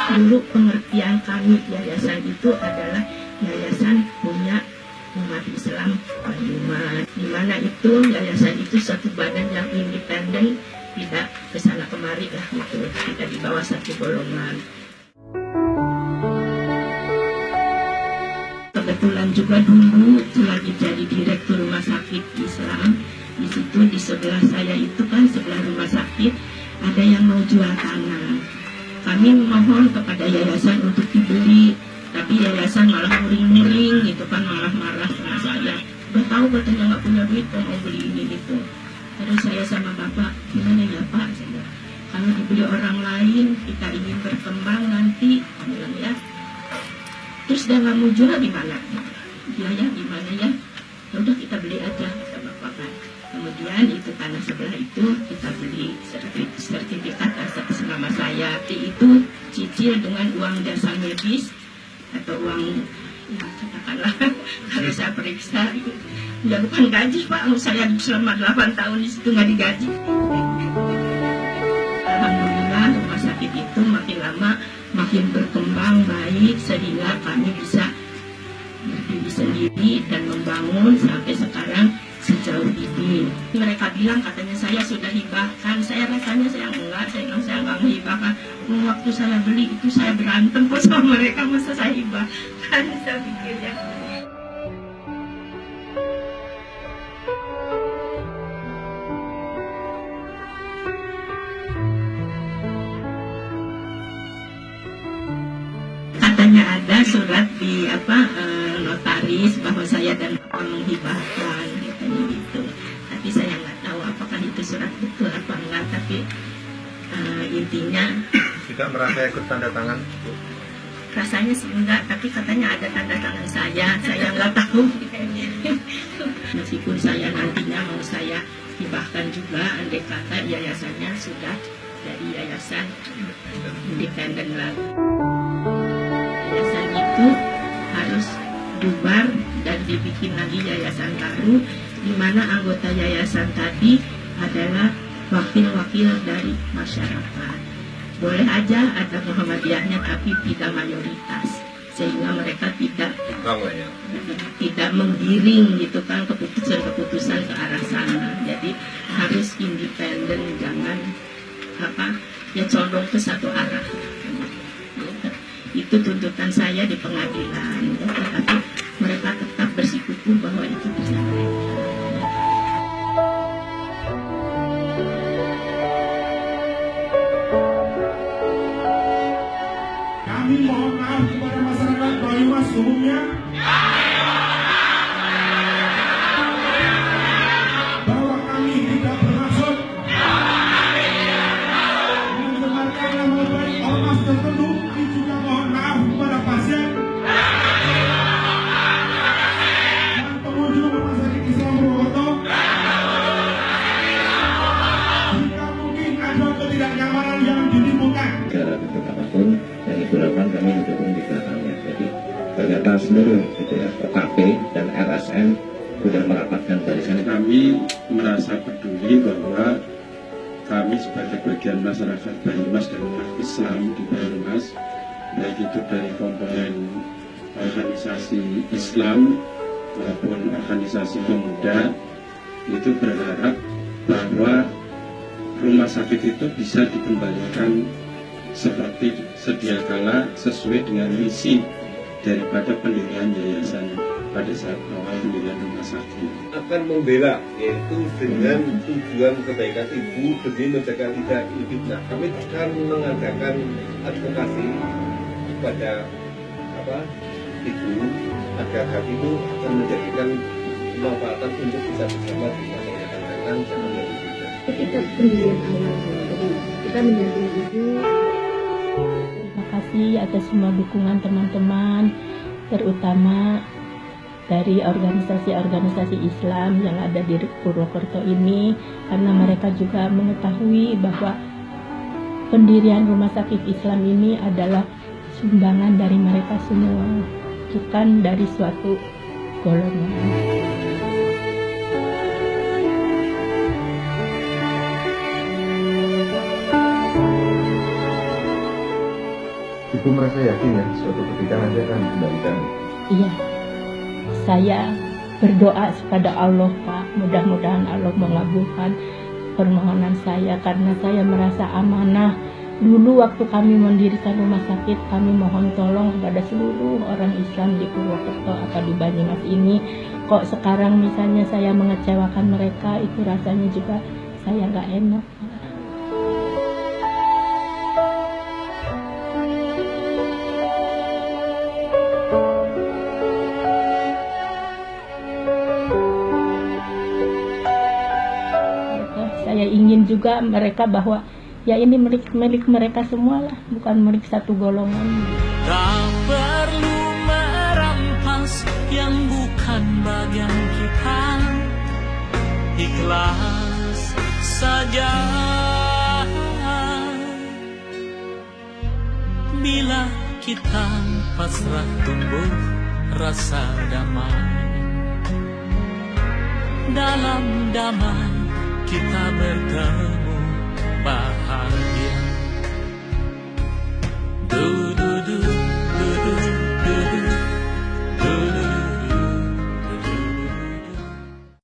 Dulu pengertian kami yayasan itu adalah yayasan punya umat Islam Banyumas, di mana itu yayasan itu satu badan yang independen, tidak kesana kemari lah gitu, tidak di bawah satu golongan. Kebetulan juga dulu lagi jadi direktur rumah sakit Islam. Di situ di sebelah saya itu kan, sebelah rumah sakit ada yang mau jual tanah. Kami mohon kepada yayasan untuk dibeli, tapi yayasan malah muring-muring gitu kan, malah marah sama saya. Udah tahu katanya nggak punya duit kok mau beli ini gitu. Terus saya sama bapak, gimana ya pak? Saya, kalau dibeli orang lain, kita ingin berkembang nanti, bilang ya. Terus dia nggak mau jual gimana? Ya gimana ya? Udah kita beli aja sama bapak. Kemudian itu tanah sebelah itu kita beli sertifikat atas nama saya. Itu cicil dengan uang jasa medis atau uang, ya katakanlah kalau saya periksa ya bukan gaji pak, saya selama 8 tahun di situ nggak digaji. Alhamdulillah rumah sakit itu makin lama makin berkembang baik sehingga kami bisa berdiri sendiri dan membangun sampai sekarang sejauh ini. Mereka bilang katanya saya sudah hibahkan, saya rasanya saya enggak, saya bilang saya enggak menghibahkan. Waktu saya beli itu saya berantem kok sama mereka, masa saya hibahkan, saya pikir ya. Katanya ada surat di notaris bahwa saya dan bapak menghibahkan gitu. Tapi saya nggak tahu apakah itu surat betul apa enggak. Tapi intinya tidak merasa ikut tanda tangan. Rasanya sih enggak, tapi katanya ada tanda tangan saya nggak tahu. Meskipun saya nantinya mau saya hibahkan juga, andai kata yayasannya sudah dari yayasan independen lagi. Yayasan itu harus bubar dan dibikin lagi yayasan baru, di mana anggota yayasan tadi adalah wakil-wakil dari masyarakat. Boleh aja ada Muhammadiyahnya tapi tidak mayoritas, sehingga mereka tidak menggiring gitu kan keputusan-keputusan ke arah sana. Jadi harus independen, jangan condong ke satu arah. Itu tuntutan saya di pengadilan, tapi mereka tetap bersikukuh bahwa itu bisa mereka. Kami mohon maaf kepada masyarakat Banyumas umumnya bahwa kami tidak bermaksud mencemarkan nama baik ormas tertentu. Kami juga mohon maaf kepada pasien dan pengunjung rumah sakit Islam Purwokerto. Jika mungkin ada ketidaknyamanan yang ditimbulkan apapun yang ibu lakukan, kami mendukung di belakangnya. Jadi ternyata seluruh OKP dan LSM sudah merapatkan barisan. Kami merasa peduli bahwa kami sebagai bagian masyarakat Banyumas dan umat Islam di Banyumas, baik itu dari komponen organisasi Islam maupun organisasi pemuda, itu berharap bahwa rumah sakit itu bisa dikembalikan seperti sedia kala sesuai dengan misi daripada pendirian yayasan pada saat awal pendirian rumah sakit. Akan membela, yaitu dengan tujuan kebaikan ibu demi menjaga tidak fitnah. Kami akan mengadakan advokasi kepada ibu agar hal itu akan menjadikan manfaatan untuk bisa bersama di masa yang akan datang, jangan menjadi fitnah. Kita pendirian awal, kita menjadi ibu. Terima kasih atas semua dukungan teman-teman, terutama dari organisasi-organisasi Islam yang ada di Purwokerto ini, karena mereka juga mengetahui bahwa pendirian rumah sakit Islam ini adalah sumbangan dari mereka semua, bukan dari suatu golongan. Ibu merasa yakin ya suatu ketika nanti akan dikembalikan? Iya, saya berdoa kepada Allah, Pak. Mudah-mudahan Allah mengabulkan permohonan saya karena saya merasa amanah. Dulu waktu kami mendirikan rumah sakit, kami mohon tolong kepada seluruh orang Islam di Purwokerto atau di Banyumas ini. Kok sekarang misalnya saya mengecewakan mereka, itu rasanya juga saya nggak enak. Saya ingin juga mereka bahwa ya ini milik mereka semua lah, bukan milik satu golongan. Tak perlu merampas yang bukan bagian kita, ikhlas saja. Bila kita pasrah tumbuh rasa damai, dalam damai kita bertemu bahagia.